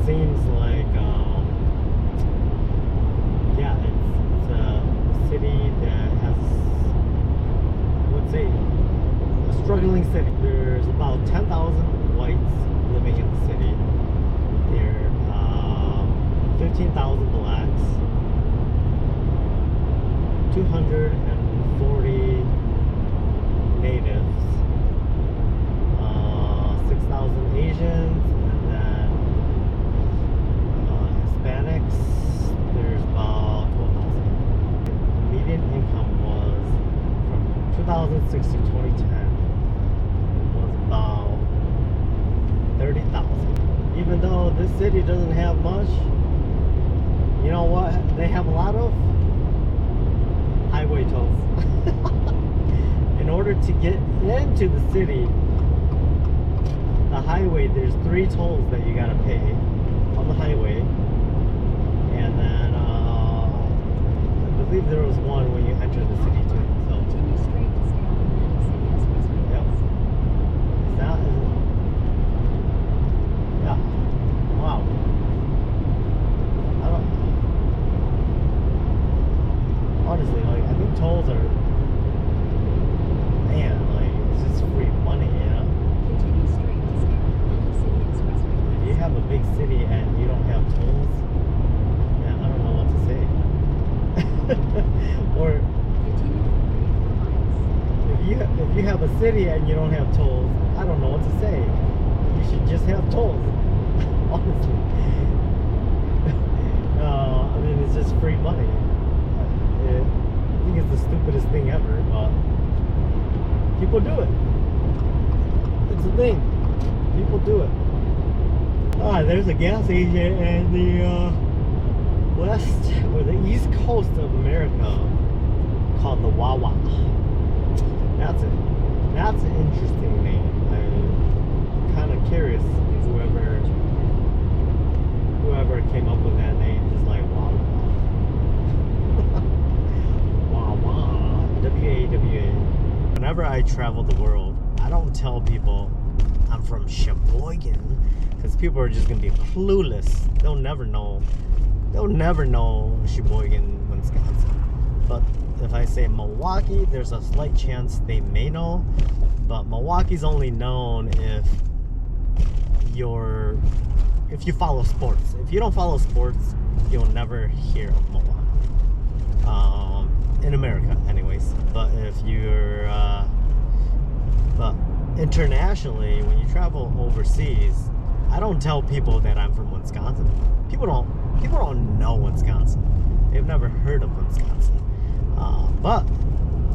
seems like, yeah, it's a city that has, let's say, a struggling city. There's about 10,000 whites living in the city. There are 15,000 blacks, 240 natives, 6,000 Asians, and then Hispanics. There's about 12,000. The median income was from 2006 to 2010 was about 30,000. Even though this city doesn't have much, you know what? They have a lot of highway tolls. In order to get into the city, the highway, there's 3 tolls that you gotta pay on the highway, and then I believe there was one when you enter the city too. So Continue straight to stay on Atlantic City Expressway. yep. Is that yeah. Wow. I don't honestly, like, I think tolls are, man, like, it's just free money, you know? Continue straight to stay on Atlantic City Expressway. If you have a big city and you don't have tolls, man, I don't know what to say. Or Continue for 34 miles. if you have a city and you don't have tolls, I don't know what to say. You should just have tolls, honestly. I mean, it's just free money. I think it's the stupidest thing ever, but people do it. It's a thing. People do it. There's a gas station in the west or the east coast of America called the Wawa. That's it. That's an interesting name. I'm kind of curious whoever came up with that name, just like Wawa. Wawa. W-A-W-A. Whenever I travel the world, I don't tell people I'm from Sheboygan, because people are just gonna be clueless. They'll never know Sheboygan, Wisconsin. But if I say Milwaukee, there's a slight chance they may know. But Milwaukee's only known if you follow sports. If you don't follow sports, you'll never hear of Milwaukee. In America, anyways. But if you're but internationally, when you travel overseas, I don't tell people that I'm from Wisconsin. People don't know Wisconsin. They've never heard of Wisconsin. But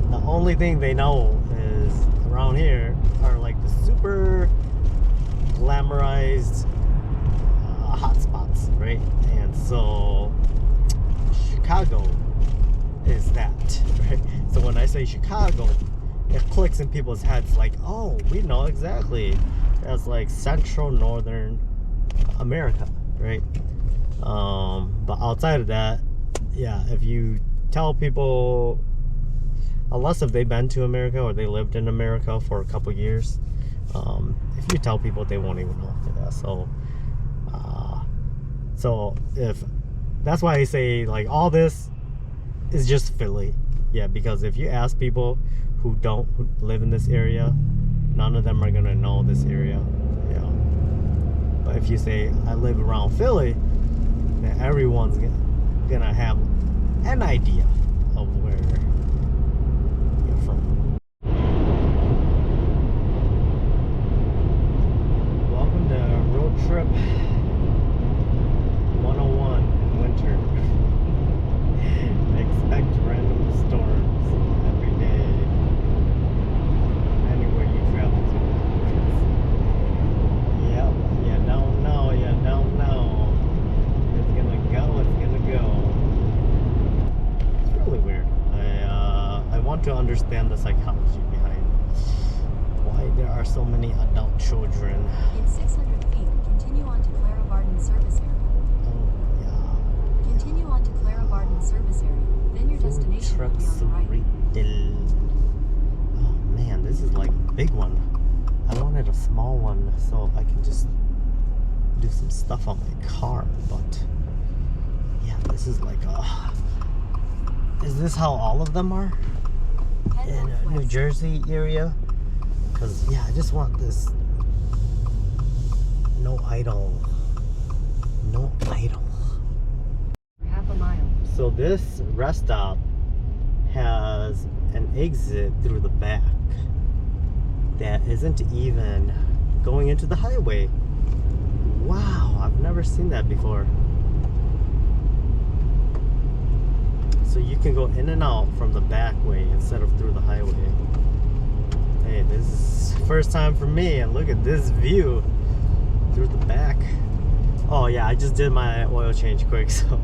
the only thing they know is around here are like the super glamorized hot spots, right? And so Chicago is that, right? So when I say Chicago, it clicks in people's heads like, oh, we know exactly. That's like central northern America, right? But outside of that, yeah, if you tell people, unless if they've been to America or they lived in America for a couple years, if you tell people, they won't even know. Yeah, so if that's why I say like all this is just Philly. Yeah, because if you ask people who live in this area, none of them are gonna know this area. Yeah. But if you say I live around Philly, then everyone's gonna have an idea of where you're from. Welcome to Road Trip 101 in winter. Expect random storms every day, anywhere you travel to. Yep, you don't know. It's gonna go. It's really weird. I want to understand the psychology behind why there are so many adult children. In 600 feet, continue on to Clara Barden Service Area. Oh, yeah. Continue on to Clara Barden Service Area. Then your destination will be on the right. Oh man, this is like a big one. I wanted a small one so I can just do some stuff on my car, but yeah, this is like is this how all of them are in New Jersey area? Because yeah, I just want this no idle. Half a mile. So this rest stop has an exit through the back that isn't even going into the highway. Wow, I've never seen that before. So you can go in and out from the back way instead of through the highway. Hey, this is first time for me, and look at this view through the back. Oh yeah, I just did my oil change quick, so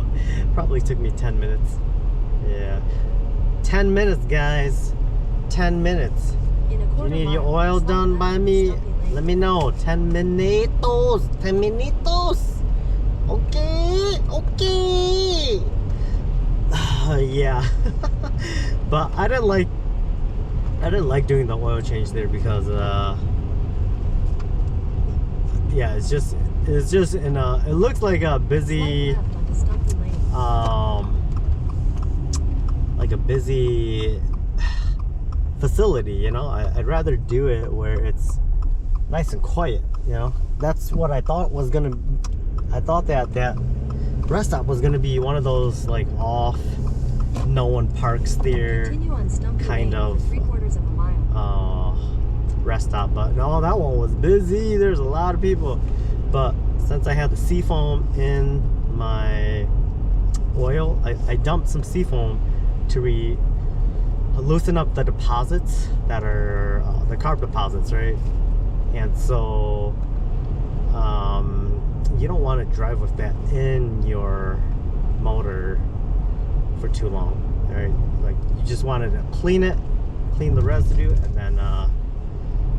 probably took me 10 minutes. Yeah, 10 minutes, guys. 10 minutes. If you need your oil done by me, let me know. 10 minutos. 10 minutos. Okay, okay. Yeah. But I didn't like doing the oil change there because yeah, it's just in a, it looks like a busy facility, you know. I'd rather do it where it's nice and quiet, you know. That's what I thought was gonna, I thought that rest stop was gonna be one of those like off, no one parks there kind of rest stop, but no, that one was busy. There's a lot of people. But since I had the seafoam in my oil, I dumped some seafoam to loosen up the deposits that are the carb deposits, right? And so you don't want to drive with that in your motor for too long, right? Like, you just wanted to clean the residue, and then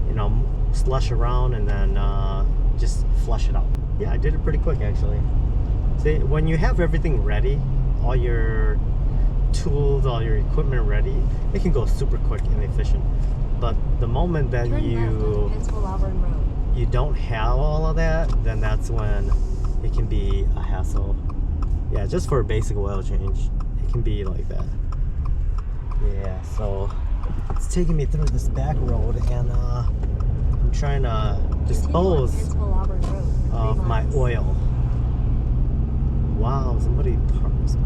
you know, slush around, and then just flush it out. Yeah, I did it pretty quick actually. See, when you have everything ready, all your tools, all your equipment ready, it can go super quick and efficient. But the moment that you don't have all of that, then that's when it can be a hassle. Yeah, just for a basic oil change, it can be like that. Yeah, so it's taking me through this back road, and I'm trying to dispose of my oil. Wow, somebody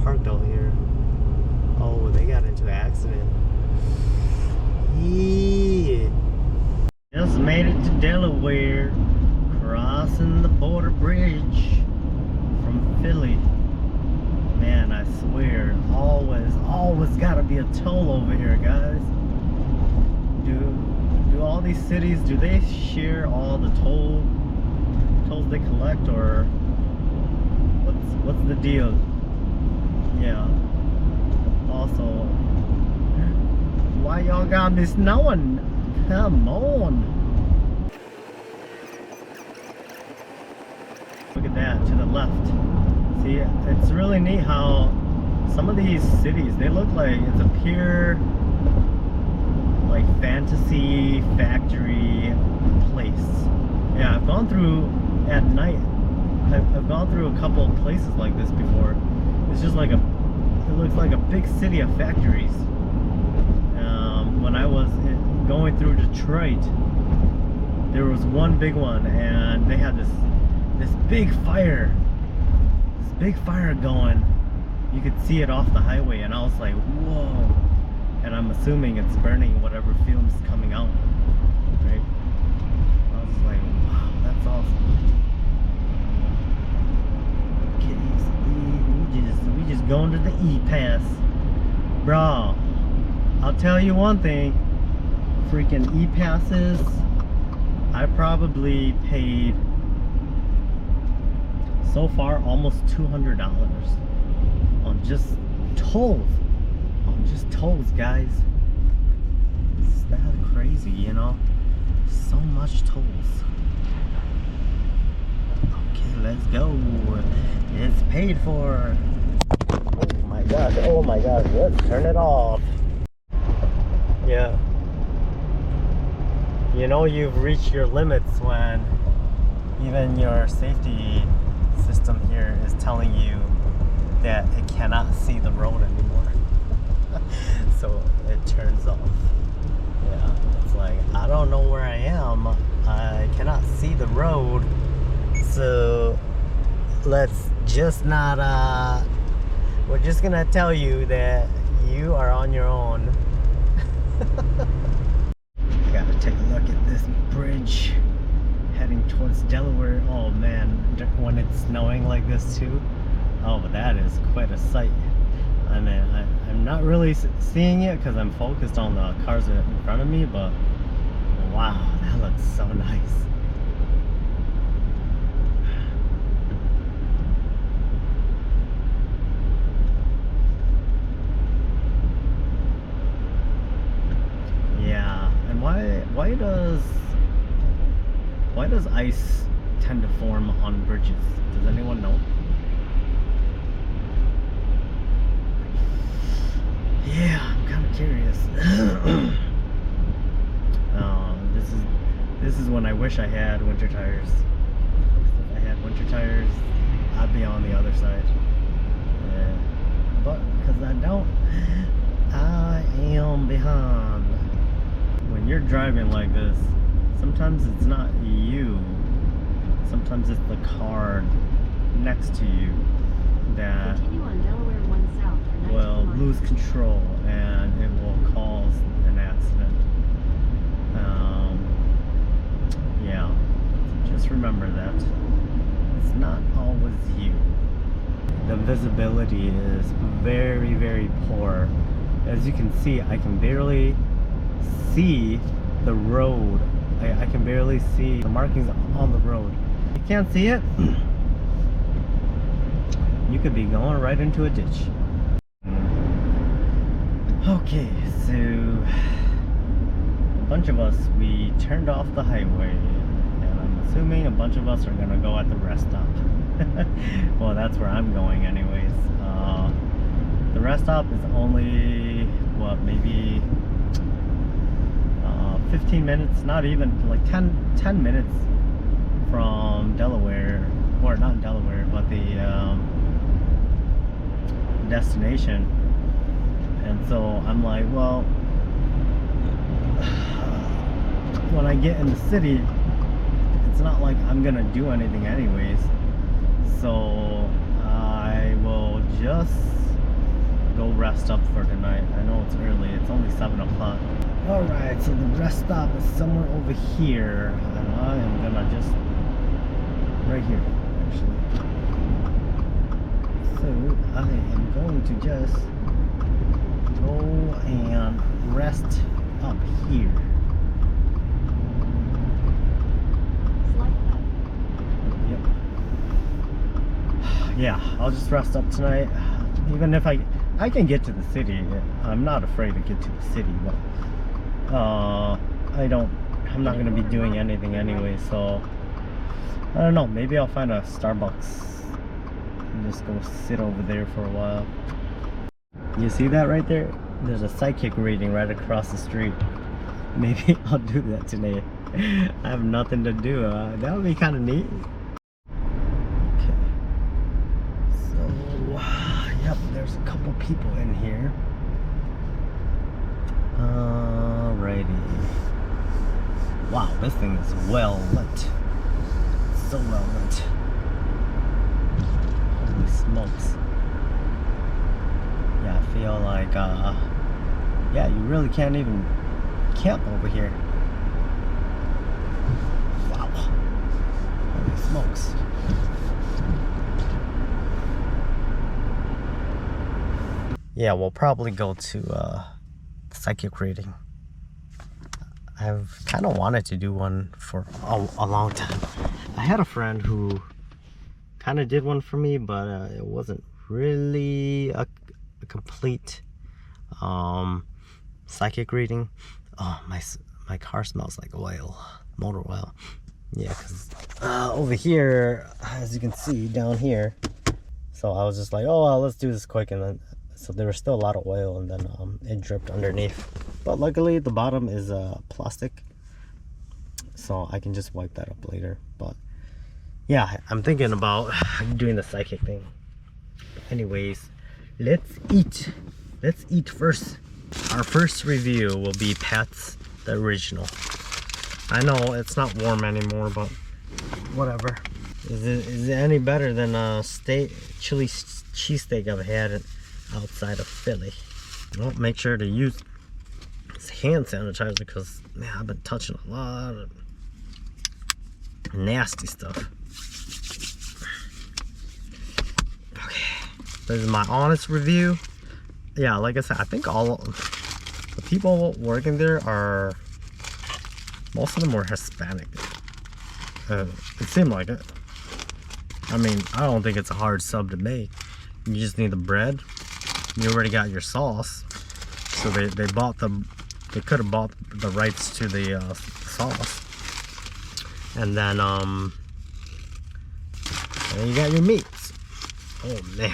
parked out here. Oh, they got into an accident. Yeah. Just made it to Delaware, crossing the border bridge from Philly. Man, I swear, always gotta be a toll over here, guys. Do all these cities, do they share all the tolls they collect, or what's the deal? Yeah. Also, why y'all got me snowing? Come on. Look at that to the left. See, it's really neat how some of these cities, they look like it's a pure like fantasy factory place. Yeah, I've gone through at night. I've gone through a couple of places like this before. It's just like it looks like a big city of factories. When I was going through Detroit, there was one big one, and they had this big fire going. You could see it off the highway, and I was like, whoa. And I'm assuming it's burning whatever fumes coming out, right? I was like, wow, that's awesome. Okay, so we just going to the E-Pass. Bro, I'll tell you one thing. Freaking E-Passes, I probably paid so far almost $200 on just tolls. Tolls, guys. It's that crazy, you know? So much tolls. Okay, let's go. It's paid for. Oh my gosh, let's turn it off. Yeah. You know you've reached your limits when even your safety system here is telling you that it cannot see the road anymore. So it turns off. Yeah, it's like, I don't know where I am. I cannot see the road. So let's just not, we're just gonna tell you that you are on your own. Gotta take a look at this bridge heading towards Delaware. Oh man, when it's snowing like this too, oh, that is quite a sight. I mean, I'm not really seeing it because I'm focused on the cars in front of me, but wow, that looks so nice. Yeah, and why does ice tend to form on bridges? Does anyone know? Yeah, I'm kind of curious. This is when I wish I had winter tires. If I had winter tires, I'd be on the other side. Yeah. But because I don't, I am behind. When you're driving like this, sometimes it's not you. Sometimes it's the car next to you that Continue on Delaware 1 South for 90 will miles. lose control and it will cause an accident. Yeah, just remember that it's not always you. The visibility is very, very poor. As you can see, I can barely see the road. I can barely see the markings on the road. You can't see it? You could be going right into a ditch. Okay, so a bunch of us, we turned off the highway, and I'm assuming a bunch of us are gonna go at the rest stop. Well, that's where I'm going anyways. The rest stop is only, what, maybe 15 minutes, not even, like 10 minutes from Delaware, or not Delaware, but the destination. And so I'm like, well, when I get in the city, it's not like I'm gonna do anything anyways, so I will just go rest up for tonight. I know it's early, it's only 7 o'clock. Alright, so the rest stop is somewhere over here, and I am gonna just, right here actually. So I am going to just go and rest up here. Slight left. Yep. Yeah, I'll just rest up tonight. Even if I can get to the city. I'm not afraid to get to the city, but I'm not gonna be doing anything anyway, so I don't know, maybe I'll find a Starbucks and just go sit over there for a while. You see that right there? There's a psychic reading right across the street. Maybe I'll do that today. I have nothing to do. That would be kind of neat. Okay. So, yep, there's a couple people in here. Alrighty. Wow, this thing is well lit. So well lit. Holy smokes. Yeah, I feel like, yeah, you really can't even camp over here. Wow. Holy smokes. Yeah, we'll probably go to psychic reading. I've kind of wanted to do one for a long time. I had a friend who kind of did one for me, but it wasn't really a complete psychic reading. Oh, my car smells like oil, motor oil. Yeah, because over here, as you can see down here, so I was just like, oh well, let's do this quick, and then so there was still a lot of oil, and then it dripped underneath, but luckily the bottom is plastic, so I can just wipe that up later. But Yeah, I'm thinking about doing the psychic thing. Anyways, let's eat. Let's eat first. Our first review will be Pat's, the original. I know it's not warm anymore, but whatever. Is it any better than a chili cheesesteak I've had outside of Philly? Well, make sure to use hand sanitizer because, man, I've been touching a lot of nasty stuff. Okay, this is my honest review. Yeah, like I said, I think all the people working there are, most of them were Hispanic. It seemed like it. I mean, I don't think it's a hard sub to make. You just need the bread. You already got your sauce. So they could have bought the rights to the sauce. And then you got your meats. Oh man.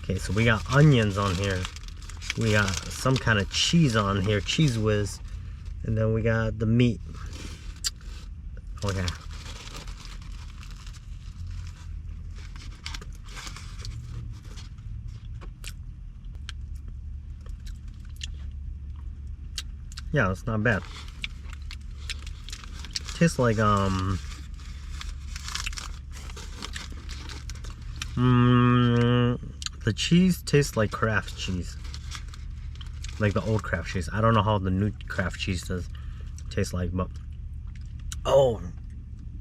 Okay, so we got onions on here. We got some kind of cheese on here, cheese whiz. And then we got the meat. Okay. Yeah, it's not bad. Tastes like the cheese tastes like Kraft cheese, like the old Kraft cheese. I don't know how the new Kraft cheese does taste like, but oh,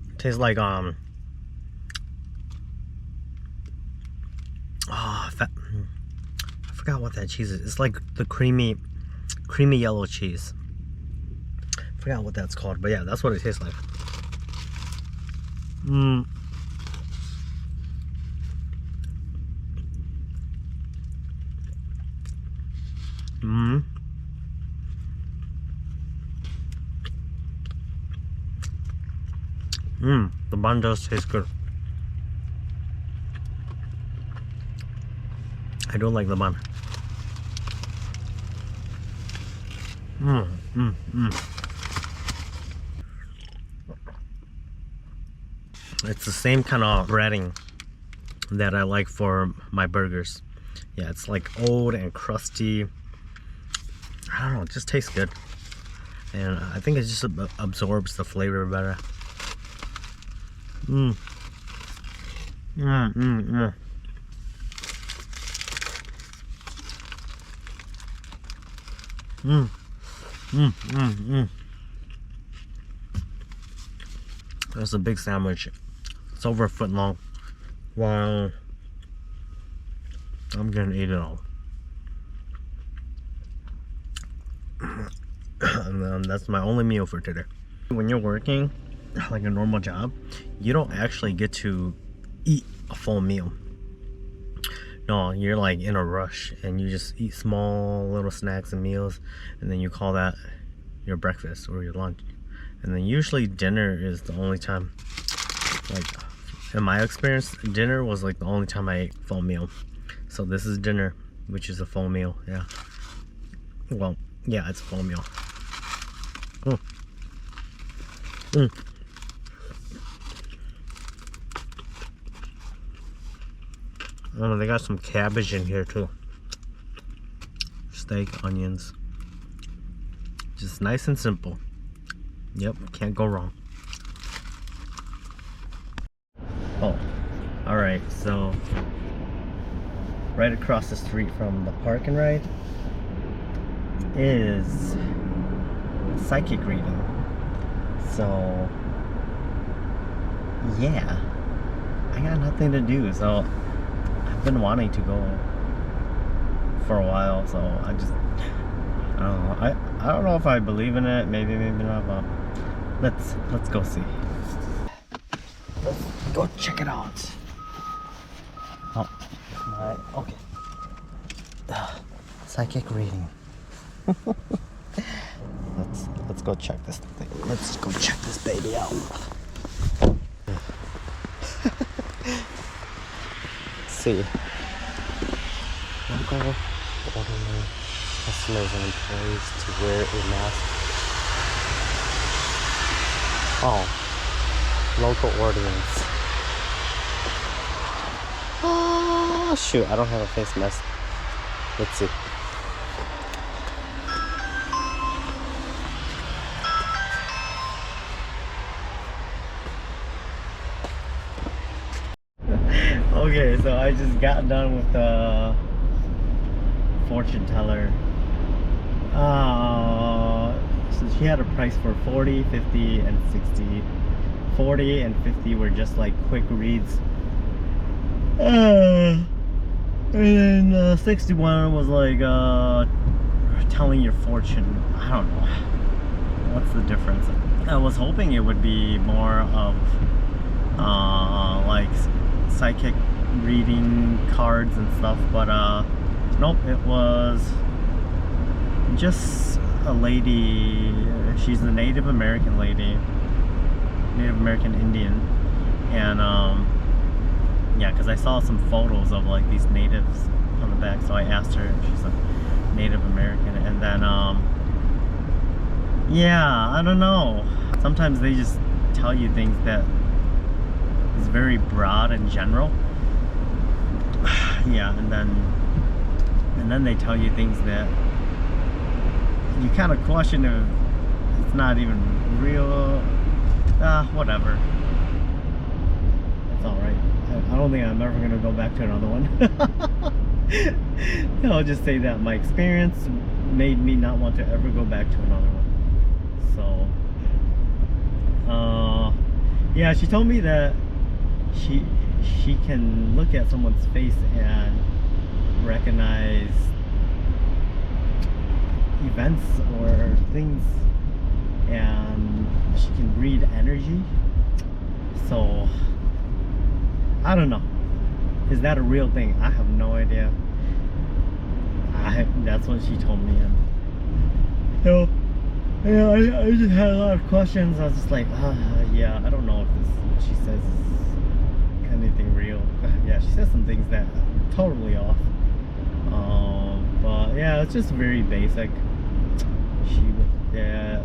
it tastes like I forgot what that cheese is. It's like the creamy yellow cheese. Forgot what that's called, but yeah, that's what it tastes like. The bun does taste good. I don't like the bun. It's the same kind of breading that I like for my burgers. Yeah, it's like old and crusty. I don't know, it just tastes good. And I think it just absorbs the flavor better. That's a big sandwich. It's over a foot long. Wow. I'm gonna eat it all. And that's my only meal for today. When you're working like a normal job, you don't actually get to eat a full meal. No, you're like in a rush and you just eat small little snacks and meals, and then you call that your breakfast or your lunch. And then usually dinner is the only time, like in my experience, dinner was like the only time I ate full meal. So this is dinner, which is a full meal. Yeah, well, yeah, it's a full meal. Oh, they got some cabbage in here too. Steak, onions. Just nice and simple. Yep, can't go wrong. Oh, alright, so right across the street from the park and ride is psychic reading. So yeah, I got nothing to do, so I've been wanting to go for a while, so I don't know. I don't know if I believe in it, maybe not, but let's go see. Let's go check it out. Oh, okay. Psychic reading. Let's go check this thing. Let's go check this baby out. See. Local ordering customers and employees to wear a mask. Oh, local ordinance. Oh shoot, I don't have a face mask. Let's see. Okay, so I just got done with the fortune teller. So she had a price for 40, 50, and 60. 40 and 50 were just like quick reads. And then 61 was like telling your fortune. I don't know. What's the difference? I was hoping it would be more of like psychic reading cards and stuff, but nope, it was just a lady. She's a Native American lady, Native American Indian, and yeah, because I saw some photos of like these natives on the back, so I asked her if she's a Native American, and then yeah, I don't know, sometimes they just tell you things that is very broad and general. Yeah, and then they tell you things that you kind of question if it's not even real. Whatever. It's alright. I don't think I'm ever gonna go back to another one. I'll just say that my experience made me not want to ever go back to another one. So yeah, she told me that she can look at someone's face and recognize events or things, and she can read energy. So I don't know, is that a real thing? I have no idea. That's what she told me, and so yeah, I just had a lot of questions. I was just like, yeah, I don't know if this she says is anything real. Yeah, she says some things that are totally off. But yeah, it's just very basic. Yeah.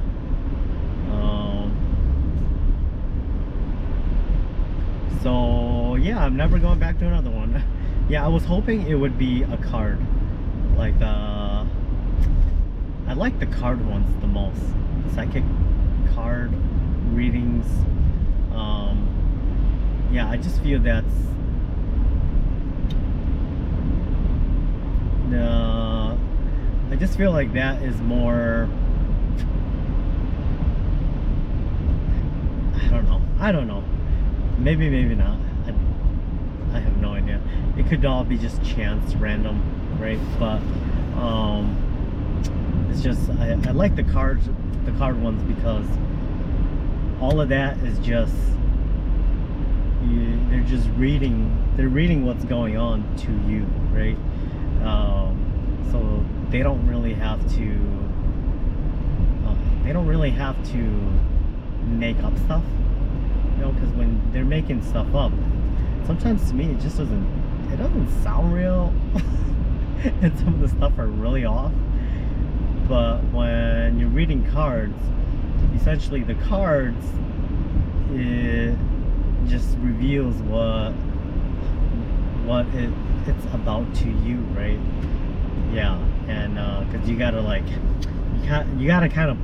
So yeah, I'm never going back to another one. Yeah, I was hoping it would be a card. Like I like the card ones the most. Psychic card readings. Yeah, I just feel that's I just feel like that is more, I don't know, maybe not. I have no idea. It could all be just chance, random, right? But it's just I like the card ones, because all of that is just they're just reading what's going on to you, right? So they don't really have to make up stuff, you know, because when they're making stuff up, sometimes to me it just doesn't sound real. And some of the stuff are really off. But when you're reading cards, essentially the cards, it just reveals what it's about to you, right? Yeah, and because you gotta kind of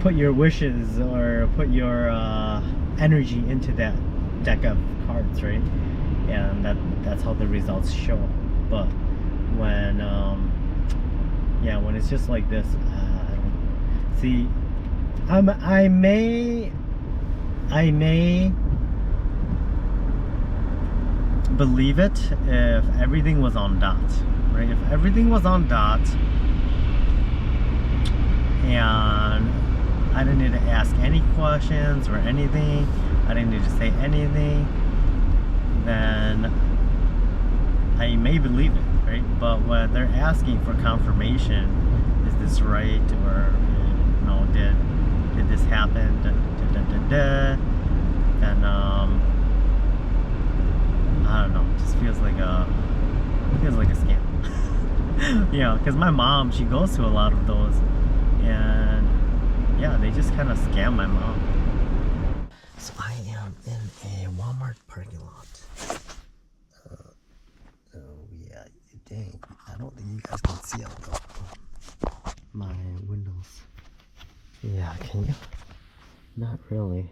put your wishes or put your energy into that deck of cards, right? And that's how the results show. But when yeah, when it's just like this, I don't see. I may believe it if everything was on dot, right? If everything was on dot and I didn't need to ask any questions or anything, I didn't need to say anything, then I may believe it, right? But when they're asking for confirmation, is this right, or you know, did this happen, then I don't know, it just feels like a scam. You know, because my mom, she goes to a lot of those, and yeah, they just kind of scam my mom. So I am in a Walmart parking lot, see all my windows. Yeah, can you? Not really.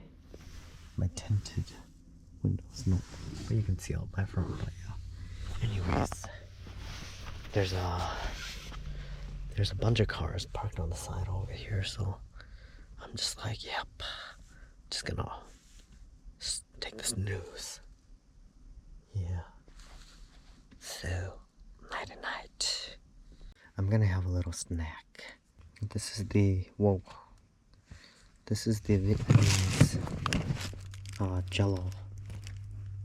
My tinted windows, no. But you can see out my front, but yeah. Anyways, there's a bunch of cars parked on the side over here, so I'm just like, yep, just gonna take this news. Yeah. So, nighty night. I'm gonna have a little snack. This is the Vietnamese jello.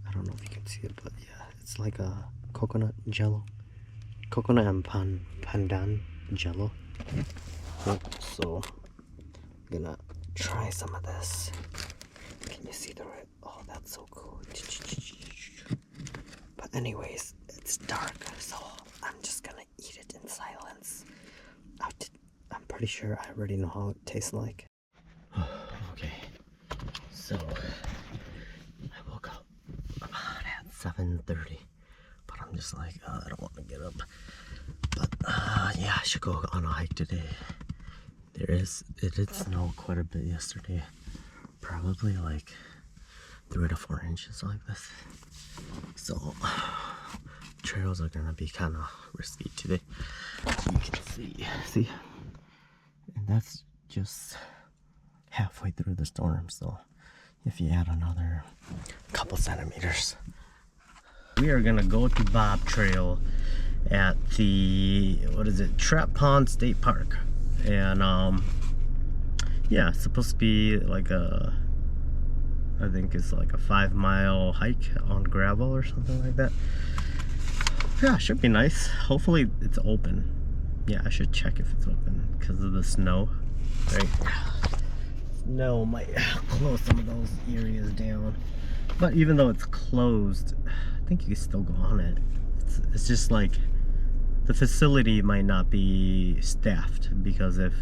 I don't know if you can see it, but yeah, it's like a coconut jello. Coconut and pandan jello. So I'm gonna try some of this. Can you see the red? Oh, that's so cool. But anyways, it's dark, so I'm just gonna eat it in silence. I'm pretty sure I already know how it tastes like. Okay, so I woke up about at 7:30, but I'm just like, I don't want to get up. But yeah, I should go on a hike today. It did snow quite a bit yesterday, probably like 3 to 4 inches like this. So trails are gonna be kind of risky today. You can see, and that's just halfway through the storm. So if you add another couple centimeters, we are gonna go to Bob Trail at the Trap Pond State Park, and yeah, it's supposed to be like I think it's like a 5-mile hike on gravel or something like that. Yeah, should be nice. Hopefully it's open. Yeah, I should check if it's open because of the snow, right? Snow might close some of those areas down, but even though it's closed, I think you can still go on it. It's just like the facility might not be staffed, because if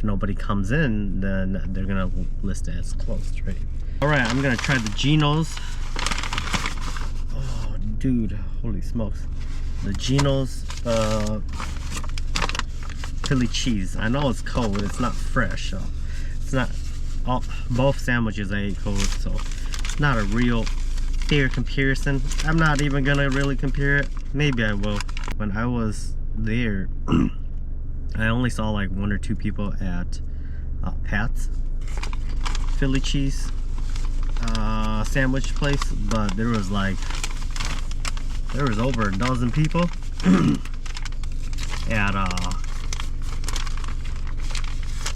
nobody comes in, then they're gonna list it as closed, right? All right, I'm gonna try the Geno's. Oh, dude, holy smokes! The Geno's Philly cheese. I know it's cold, it's not fresh, so it's not. Both sandwiches I ate cold, so it's not a real fair comparison. I'm not even gonna really compare it. Maybe I will. When I was there, I only saw like 1 or 2 people at Pat's Philly cheese sandwich place, but there was over a dozen people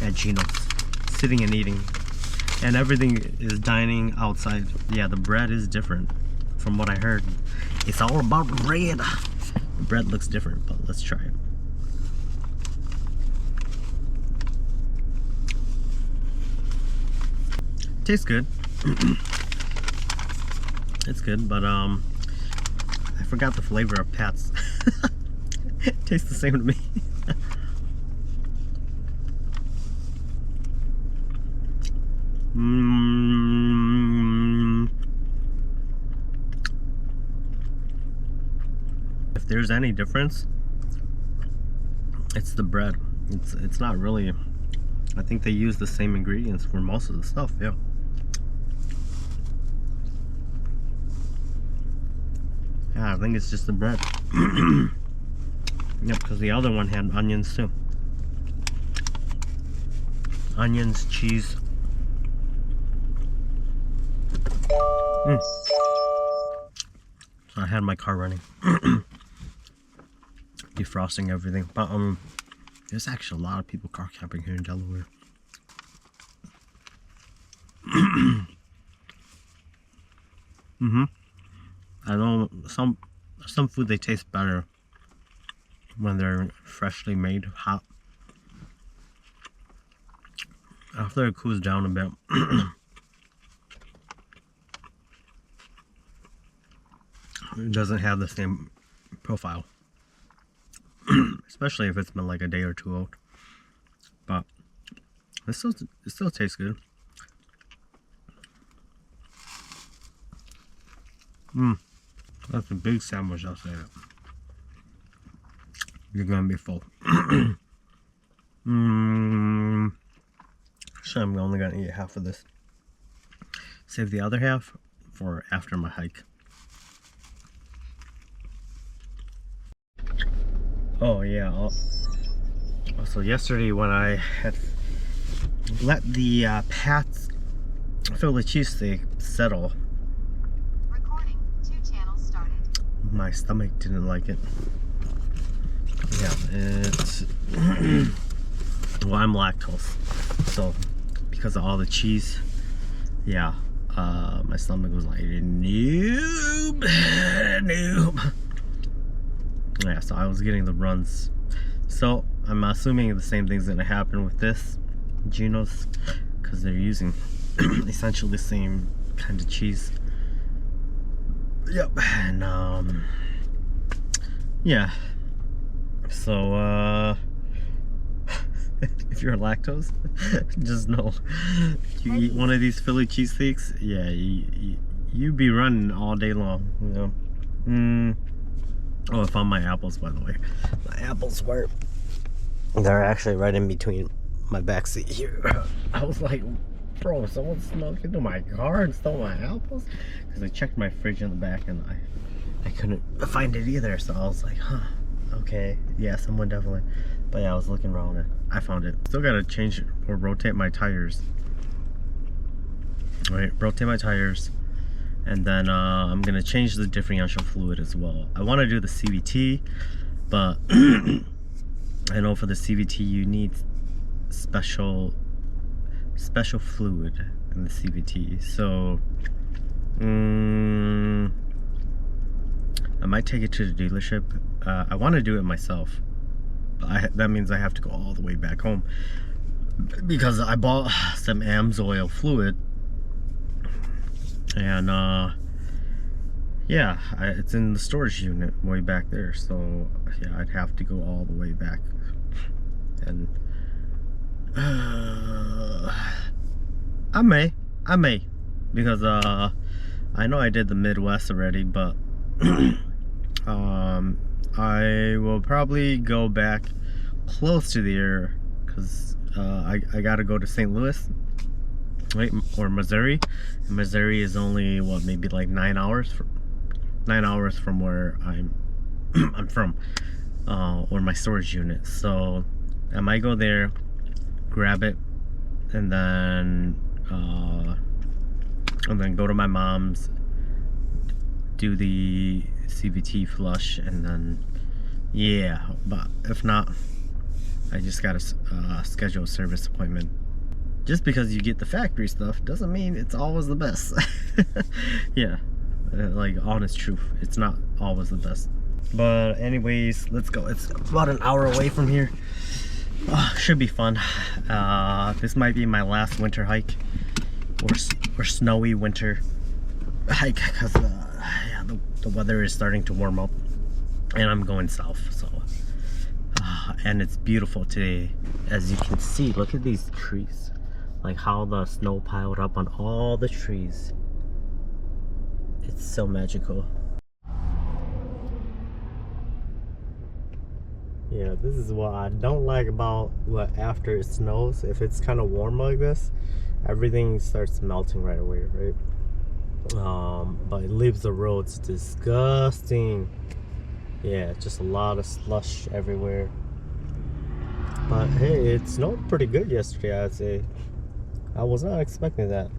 at Geno's, sitting and eating, and everything is dining outside. Yeah, the bread is different from what I heard. It's all about the bread. The bread looks different, but let's try it. Tastes good. It's good, but I forgot the flavor of Pat's. It tastes the same to me. If there's any difference, it's the bread. It's not really. I think they use the same ingredients for most of the stuff. Yeah. Yeah, I think it's just the bread. Yep, because the other one had onions too. Onions, cheese. So I had my car running. Defrosting everything. But there's actually a lot of people car camping here in Delaware. I know some food, they taste better when they're freshly made, hot. After it cools down a bit, it doesn't have the same profile. Especially if it's been like a day or 2 old. But it still tastes good. That's a big sandwich, I'll say that. you're gonna be full. So I'm only gonna eat half of this. Save the other half for after my hike. Oh yeah. Also yesterday when I had let the Pat's Philly cheesesteak settle, Recording. 2 channels started. my stomach didn't like it. Yeah, it's well, I'm lactose, so because of all the cheese, yeah, my stomach was like noob. Yeah, so I was getting the runs. So I'm assuming the same thing's gonna happen with this Geno's, because they're using essentially the same kind of cheese. Yep. And yeah, so if you're lactose, just know you eat one of these Philly cheesesteaks, yeah, you be running all day long, you know. Oh, I found my apples, by the way. My apples they're actually right in between my backseat here. I was like, bro, someone snuck into my car and stole my apples? Because I checked my fridge in the back and I couldn't find it either. So I was like, huh, okay, yeah, someone definitely. But yeah, I was looking around and I found it. Still gotta change or rotate my tires. Right, rotate my tires. And then I'm gonna change the differential fluid as well. I want to do the CVT, but I know for the CVT you need special fluid in the CVT. So I might take it to the dealership. I want to do it myself, but that means I have to go all the way back home because I bought some AMSOIL fluid. And yeah, it's in the storage unit way back there, so yeah, I'd have to go all the way back. And I may because I know I did the Midwest already, but I will probably go back close to there because I gotta go to St. Louis, right, or Missouri. And Missouri is only what, maybe like 9 hours from where I'm from, or my storage unit. So I might go there, grab it, and then go to my mom's, do the CVT flush, and then yeah. But if not, I just gotta schedule a service appointment. Just because you get the factory stuff doesn't mean it's always the best. Yeah, like honest truth, it's not always the best. But anyways, let's go. It's about an hour away from here. Should be fun. This might be my last winter hike, or snowy winter hike, because yeah, the weather is starting to warm up and I'm going south. So and it's beautiful today, as you can see. Look at these trees, like how the snow piled up on all the trees. It's so magical. Yeah, this is what I don't like about what after it snows. If it's kind of warm like this, everything starts melting right away, right? But it leaves the roads disgusting. Yeah, just a lot of slush everywhere. But hey, it snowed pretty good yesterday, I'd say. I was not expecting that.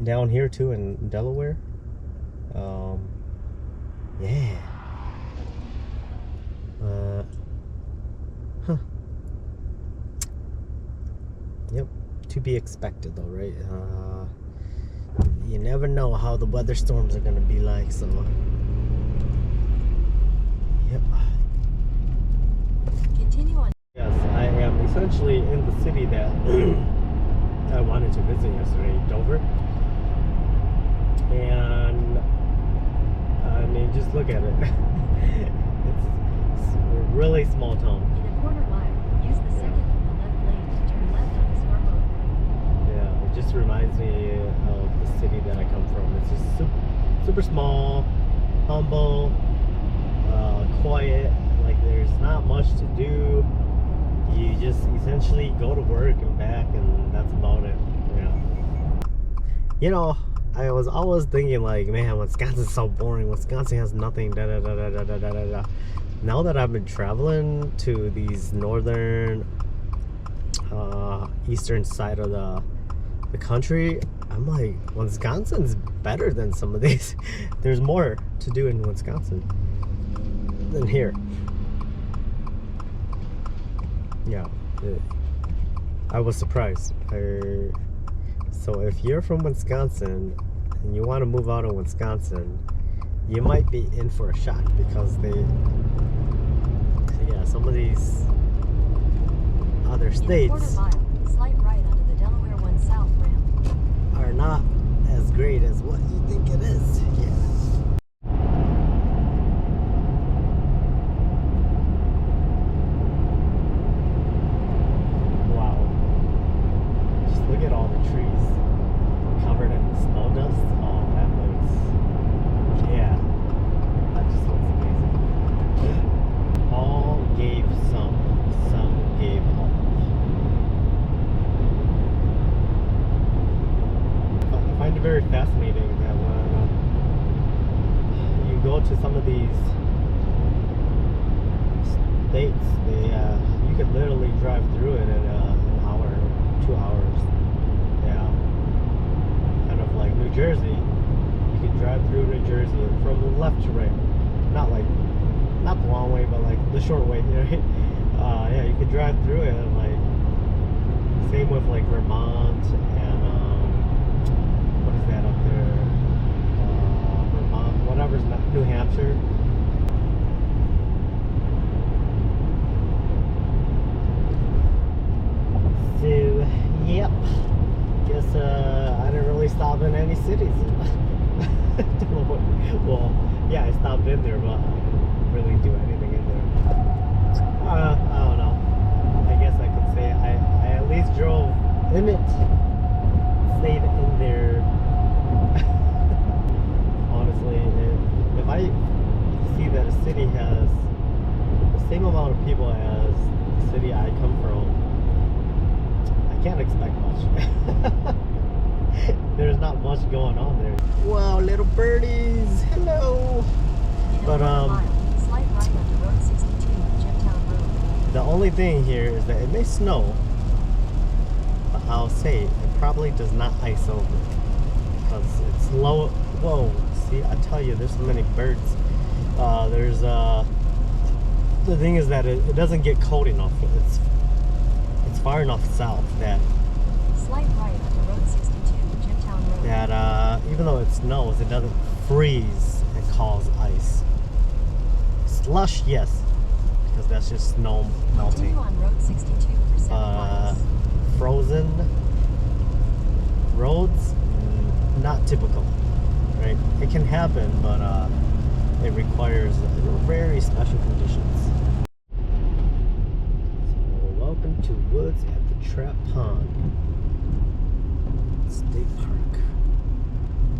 Down here too in Delaware. Yeah. Huh. Yep, to be expected though, right? You never know how the weather storms are gonna be like, so yep. Continue on. Yes, I am essentially in the city that I wanted to visit yesterday, Dover. And I mean, just look at it. It's a really small town. In a quarter mile, use the second from the left lane to turn left on Scarborough Road. Yeah, it just reminds me of the city that I come from. It's just super small, humble, quiet. Like there's not much to do. You just essentially go to work and back, and that's about it. Yeah. You know, I was always thinking like, man, Wisconsin's so boring. Wisconsin has nothing. Da da da da da da da da. Now that I've been traveling to these northern, eastern side of the country, I'm like, Wisconsin's better than some of these. There's more to do in Wisconsin than here. Yeah, I was surprised. So if you're from Wisconsin and you want to move out of Wisconsin, you might be in for a shock because some of these other states In a quarter mile, slight right onto the Delaware 1 South ramp. are not as great as what you think it is. Yeah. Look at all the trees covered in snow dust. Oh, that looks, yeah, that just looks amazing. All gave some gave all. I find it very fascinating that when you go to some of these states, you could literally drive through it in an hour, 2 hours. Yeah, kind of like New Jersey. You can drive through New Jersey from left to right. Not the long way, but like the short way, right? Yeah, you could drive through it, and like same with like Vermont and what is that up there? Vermont, whatever's not New Hampshire. So, yep. Guess I didn't really stop in any cities. Well, yeah, I stopped in there, but I didn't really do anything in there. I don't know. I guess I could say I at least drove in it, stayed in there. Honestly, if I see that a city has the same amount of people as the city I come from, can't expect much. There's not much going on there. Wow, little birdies, hello. Slight right onto Road 62, Jimtown Road. The only thing here is that it may snow, but I'll say it probably does not ice over because it's low. Whoa, see, I tell you, there's so many birds. The thing is that it doesn't get cold enough. It's far enough south that slight right onto Road 62, Jimtown Road. That even though it snows, it doesn't freeze and cause ice. Slush, yes, because that's just snow melting. Continue on Road 62 for 7 miles. Frozen roads, not typical, right? It can happen, but it requires very special conditions. Welcome to Woods at the Trap Pond State Park.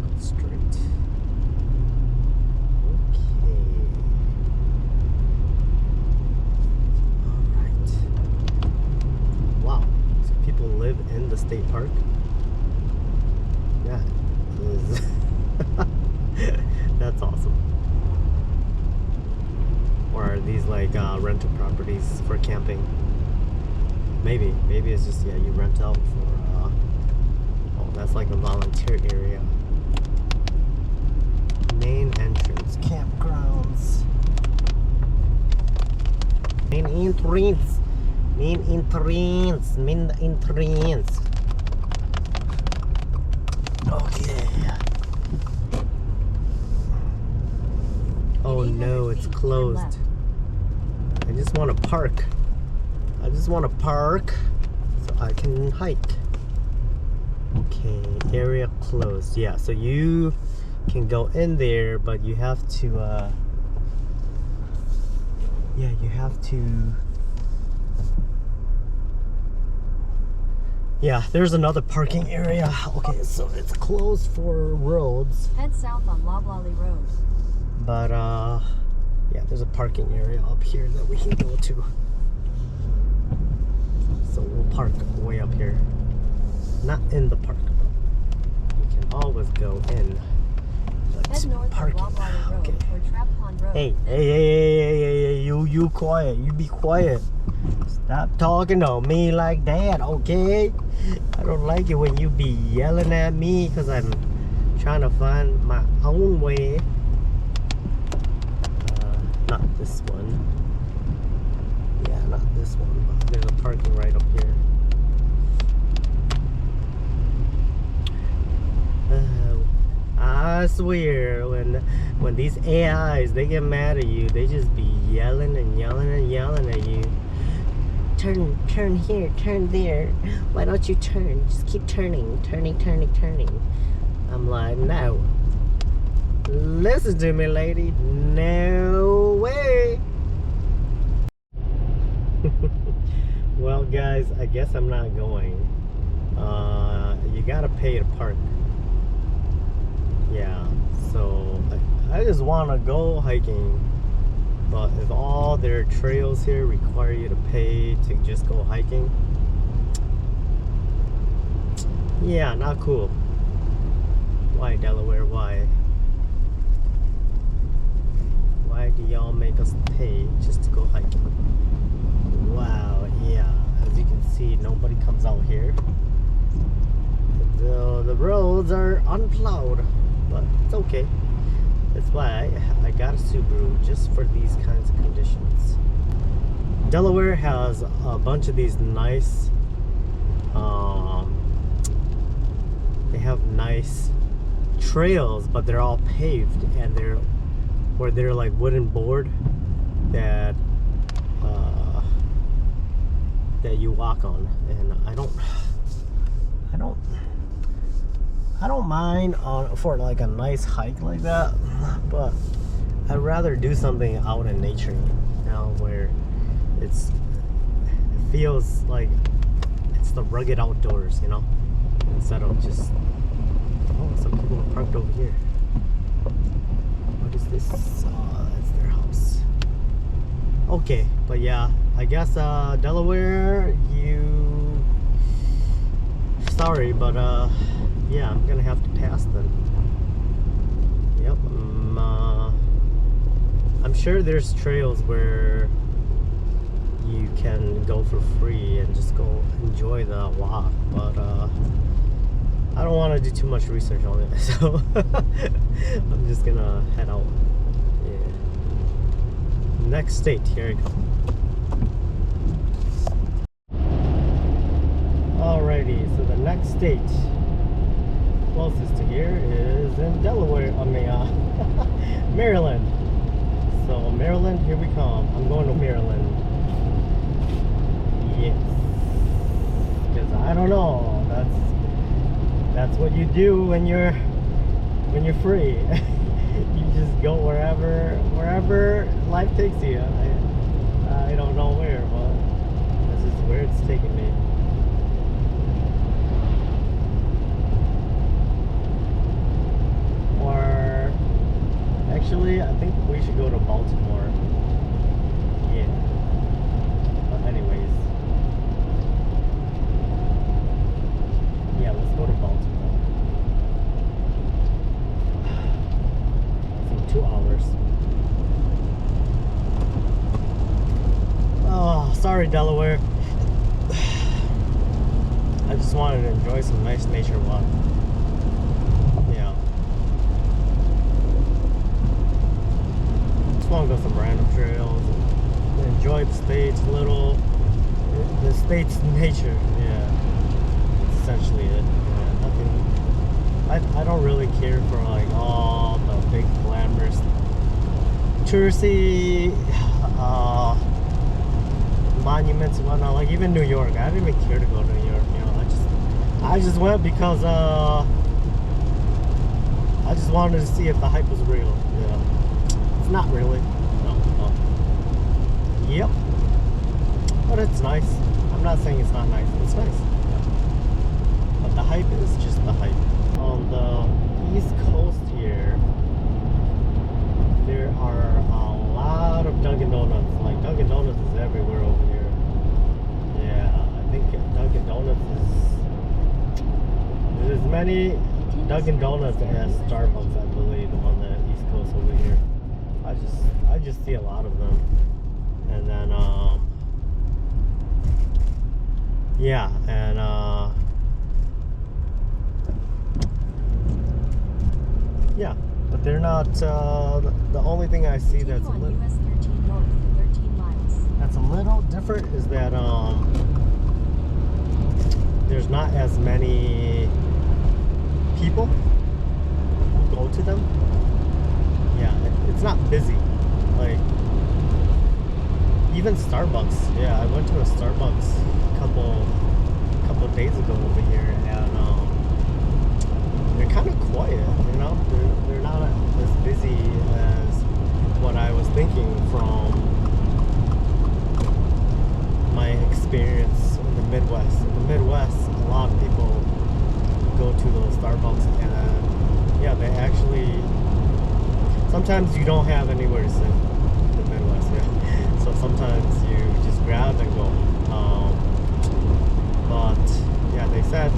Go straight. Okay. Alright. Wow. So people live in the state park? That is that's awesome. Or are these like rental properties for camping? Maybe it's just, yeah, you rent out for, oh, that's like a volunteer area. Main entrance, campgrounds. Main entrance. Okay. Oh no, it's closed. I just want to park. So I can hike. Okay, area closed. Yeah, so you can go in there, but you have to yeah, there's another parking area. Okay, so it's closed for roads. Head south on Loblolly Road. But yeah, There's a parking area up here that we can go to. So we'll park way up here. Not in the park, but we can always go in. Head north Parking. on Delaware Road Okay. or Trap Pond Road. Hey, you quiet. You be quiet. Stop talking to me like that, okay? I don't like it when you be yelling at me because I'm trying to find my own way. Not this one. Yeah, not this one, but there's a parking right up here. I swear, when these AIs, they get mad at you, they just be yelling and yelling and yelling at you. Turn here, turn there. Why don't you turn? Just keep turning. I'm like, no. Listen to me, lady. No way. Well, guys, I guess I'm not going. You gotta pay to park. Yeah, so I just want to go hiking, but if all their trails here require you to pay to just go hiking, yeah, not cool. Why, Delaware? Why do y'all make us pay just to go hiking? Wow, yeah, as you can see, nobody comes out here. The roads are unplowed. But it's okay. That's why I got a Subaru just for these kinds of conditions. Delaware has a bunch of these nice, they have nice trails, but they're all paved, and they're like wooden board that that you walk on, and I don't mind for like a nice hike like that, but I'd rather do something out in nature, you know, where it feels like it's the rugged outdoors, you know, instead of just, oh, some people are parked over here. What is this? Oh, that's their house. Okay, but yeah, I guess Delaware, sorry, but yeah, I'm gonna have to pass them. Yep, I'm sure there's trails where you can go for free and just go enjoy the walk, but I don't want to do too much Research on it, so I'm just gonna head out. Yeah. Next state, here I go. Alrighty, so the next state closest to here is in Delaware, Maryland. So Maryland, here we come. I'm going to Maryland. Yes. Because I don't know. That's what you do when you're free. You just go wherever life takes you. I don't know where, but this is where it's taking me. Or actually, I think we should go to Baltimore. Yeah. But anyways, yeah, let's go to Baltimore. It's in 2 hours. Oh, sorry, Delaware. I just wanted to enjoy some nice nature walk. Yeah. Just want to go some random trails and enjoy the state's the state's nature. Yeah. That's essentially it. Yeah, nothing. I don't really care for like all the big glamorous touristy monuments and whatnot. Like even New York, I didn't even care to go to New York. You know, I just went because I just wanted to see if the hype was real. Yeah, it's not really. No. Yep, but it's nice. I'm not saying it's not nice. It's nice. Yeah. But the hype is just the hype. On the East Coast here, there are a lot of many Dunkin' Donuts as Starbucks, I believe, on the East Coast over here. I just see a lot of them. And then yeah, and yeah, but they're not the only thing I see that's Continue on US 13 north for 13 miles. that's a little different is that there's not as many people who go to them. Yeah, it's not busy. Like even Starbucks. Yeah, I went to a Starbucks a couple days ago over here, and they're kind of quiet. You know, they're not as busy as what I was thinking from my experience in the Midwest. In the Midwest, a lot of people go to those Starbucks, and yeah, they actually sometimes you don't have anywhere to sit in the Midwest. Yeah, so sometimes you just grab and go. But yeah, they said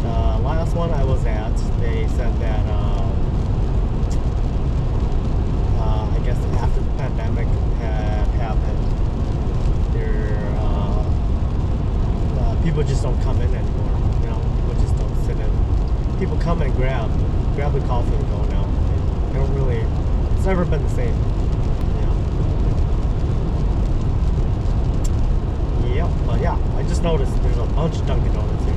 the last one I was at, they said that I guess after the pandemic had happened, people just don't come in anymore. You know, people just don't sit in. People come and grab the coffee and go now. They don't really. It's never been the same. Yep, but yeah, I just noticed there's a bunch of Dunkin' Donuts here,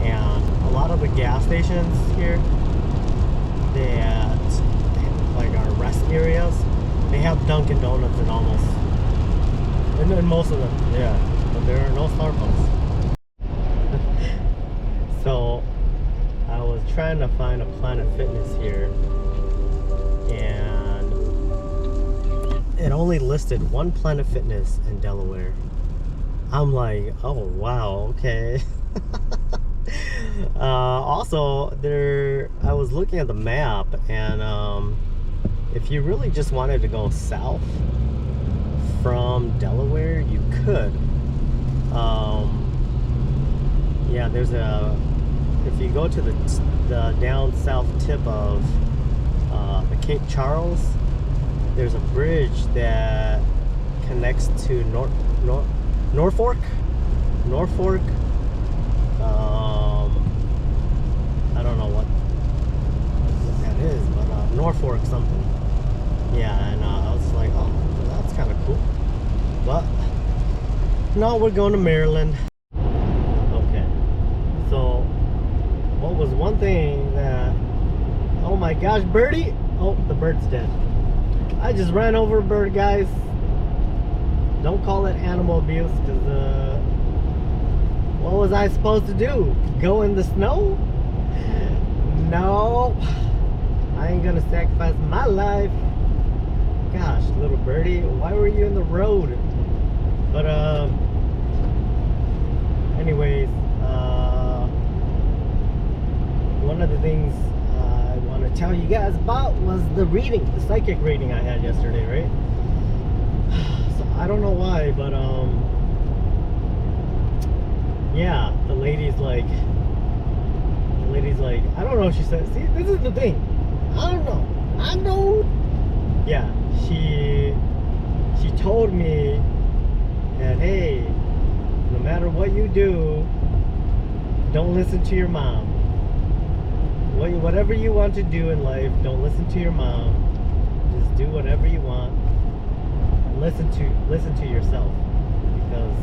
and a lot of the gas stations here that like our rest areas, they have Dunkin' Donuts in almost in most of them. Yeah, but there are no Starbucks. So I was trying to find a Planet Fitness here, and it only listed one Planet Fitness in Delaware. I'm like, oh wow, okay. Also, I was looking at the map, and if you really just wanted to go south from Delaware, you could. Yeah, if you go to the down south tip of the Cape Charles, there's a bridge that connects to Norfolk. I don't know what that is, but Norfolk something. Yeah, and I was like, oh, well, that's kind of cool. But no, we're going to Maryland. Okay, so what was one thing that? Oh my gosh, birdie! Oh, the bird's dead. I just ran over a bird, guys. Don't call it animal abuse, because what was I supposed to do? Go in the snow? No, I ain't gonna sacrifice my life. Gosh, little birdie, why were you in the road? But anyways, one of the things I want to tell you guys about was the psychic reading I had yesterday, right? I don't know why, but yeah, the lady's like, I don't know. She said, see, this is the thing. I don't know. Yeah, she told me that, hey, no matter what you do, don't listen to your mom. Whatever you want to do in life, don't listen to your mom. Just do whatever you want. Listen to yourself, because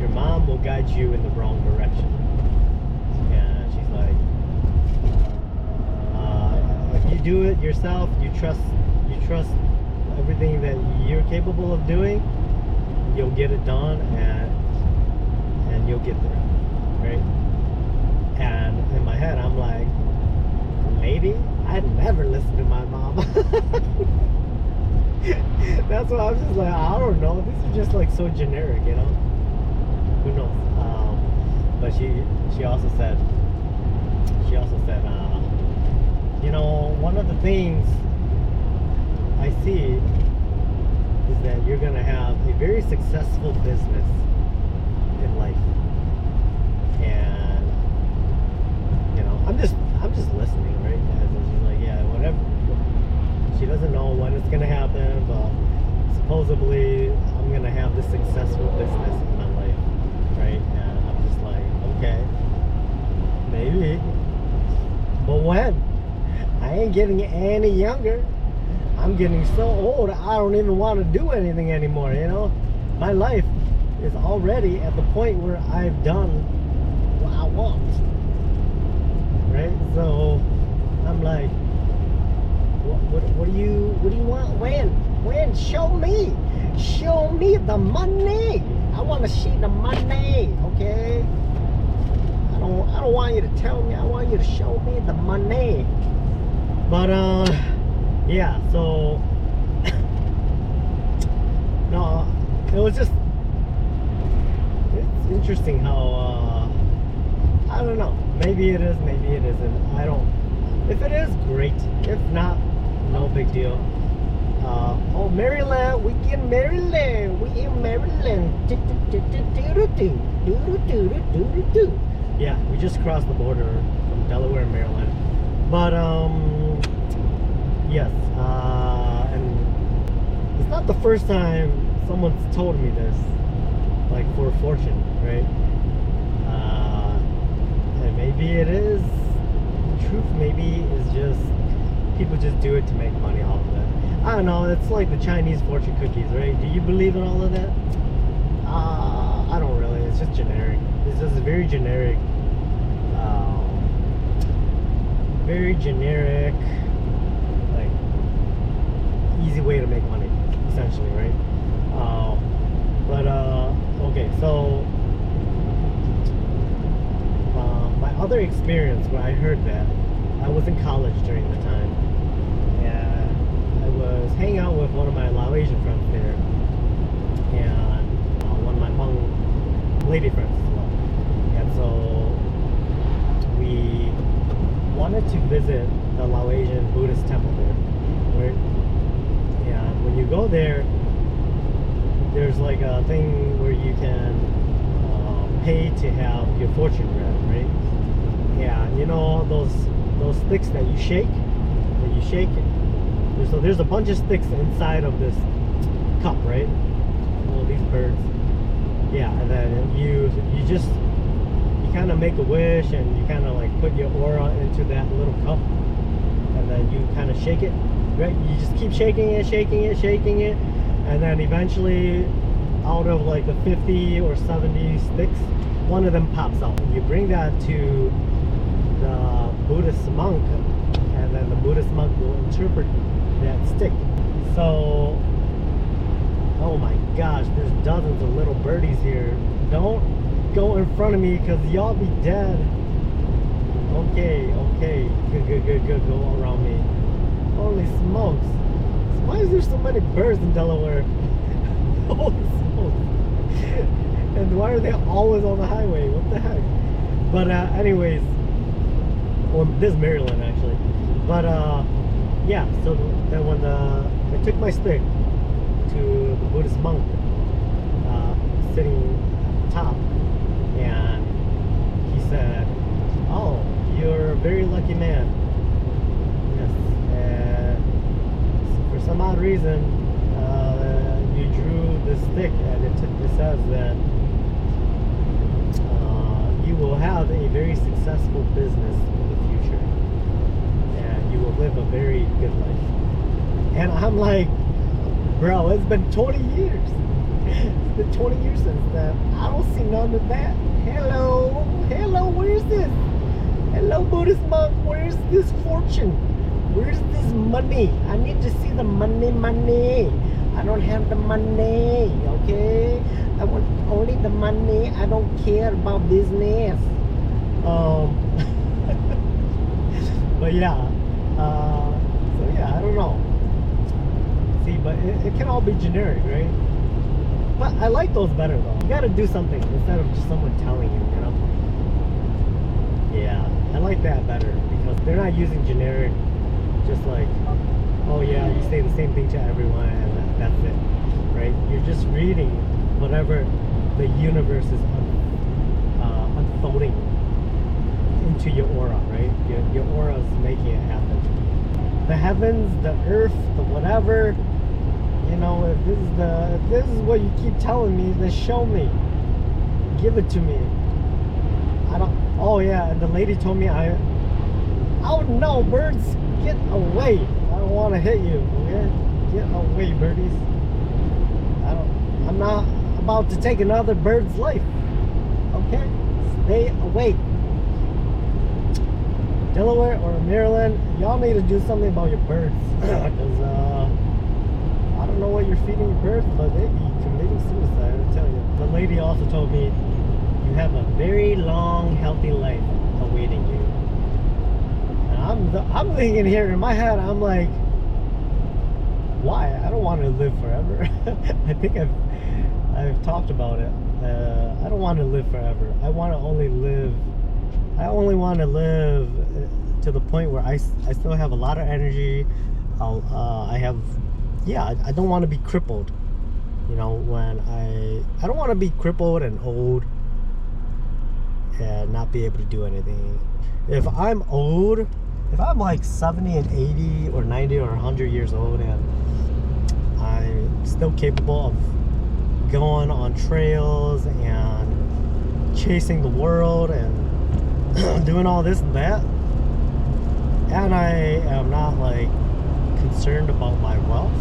your mom will guide you in the wrong direction. And she's like, if you do it yourself, you trust everything that you're capable of doing, you'll get it done, and you'll get there, right? And in my head, I'm like, lady, I'd never listen to my mom. That's why I'm just like, I don't know. These are just like so generic, you know. Who knows? But she also said, you know, one of the things I see is that you're gonna have a very successful business in life, and you know, I'm just listening, right? And she's like, yeah, whatever. She doesn't know when it's gonna happen, but supposedly I'm gonna have this successful business in my life, right? And I'm just like, okay, maybe, but when? I ain't getting any younger. I'm getting so old, I don't even want to do anything anymore, you know? My life is already at the point where I've done what I want, right? So I'm like, what do you want? When? Show me the money. I want to see the money, okay? I don't want you to tell me. I want you to show me the money. But yeah, so no, it was just, it's interesting how I don't know, maybe it is, maybe it isn't. I don't, if it is, great. If not, no big deal. Oh, Maryland, we in Maryland, yeah, we just crossed the border from Delaware, Maryland. But yes, and it's not the first time someone's told me this, like for a fortune, right? And maybe it is truth, maybe it's just people just do it to make money off of it. I don't know, it's like the Chinese fortune cookies, right? Do you believe in all of that? I don't really, it's just generic. It's just very generic, like easy way to make money, essentially, right? Okay, so my other experience where I heard that, I was in college during the time, and I was hanging out with one of my Laotian friends there, and one of my Hmong lady friends as well. And so we wanted to visit the Laotian Buddhist temple there, right? And when you go there, there's like a thing where you can pay to have your fortune read, right? Yeah, you know those sticks that you shake, so there's a bunch of sticks inside of this cup, right? All these birds. Yeah, and then you kind of make a wish, and you kind of like put your aura into that little cup, and then you kind of shake it, right? You just keep shaking it, and then eventually out of like the 50 or 70 sticks, one of them pops out. And you bring that to the Buddhist monk, and then the Buddhist monk will interpret that stick. So, oh my gosh, there's dozens of little birdies here. Don't go in front of me, because y'all be dead. Okay, good, go around me. Holy smokes, why is there so many birds in Delaware? Holy smokes. And why are they always on the highway? What the heck? But anyways, or this is Maryland actually. But yeah, so then when I took my stick to the Buddhist monk sitting at the top, and he said, "Oh, you're a very lucky man. Yes, and for some odd reason, you drew this stick, and it says that you will have a very successful business in the future, and you will live a very good life." And I'm like, bro, it's been 20 years. It's been 20 years since that. I don't see none of that. Hello, where's this? Hello, Buddhist monk, where's this fortune? Where's this money? I need to see the money. I don't have the money, okay? I want only the money. I don't care about business. But yeah, so yeah, I don't know. See, but it can all be generic, right? But I like those better though. You gotta do something instead of just someone telling you, you know? Yeah, I like that better, because they're not using generic, just like, oh yeah, you say the same thing to everyone and that's it, right? You're just reading whatever the universe is unfolding into your aura, right? Your aura is making it happen. The heavens, the earth, the whatever. You know, if this is what you keep telling me, then show me. Give it to me. I don't. Oh yeah, and the lady told me oh no, birds, get away! I don't want to hit you. Okay, get away, birdies. I'm not about to take another bird's life. Okay, stay away. Delaware or Maryland, y'all need to do something about your birds, because I don't know what you're feeding your birds, but they be committing suicide, I tell you. The lady also told me you have a very long, healthy life awaiting you. And I'm thinking here in my head, I'm like, why? I don't want to live forever. I think I've talked about it. I don't want to live forever. I only want to live to the point where I still have a lot of energy. I don't want to be crippled. You know, when I don't want to be crippled and old and not be able to do anything. If I'm old, if I'm like 70 and 80 or 90 or 100 years old and I'm still capable of going on trails and chasing the world and doing all this and that, and I am not like concerned about my wealth,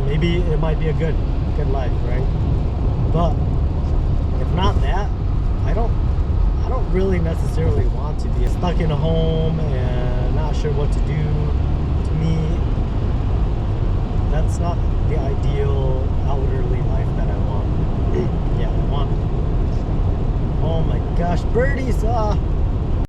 maybe it might be a good life, right? But if not that, I don't really necessarily want to be stuck in a home and not sure what to do. To me, that's not the ideal elderly life that I want. Yeah, I want. Oh my gosh, birdies!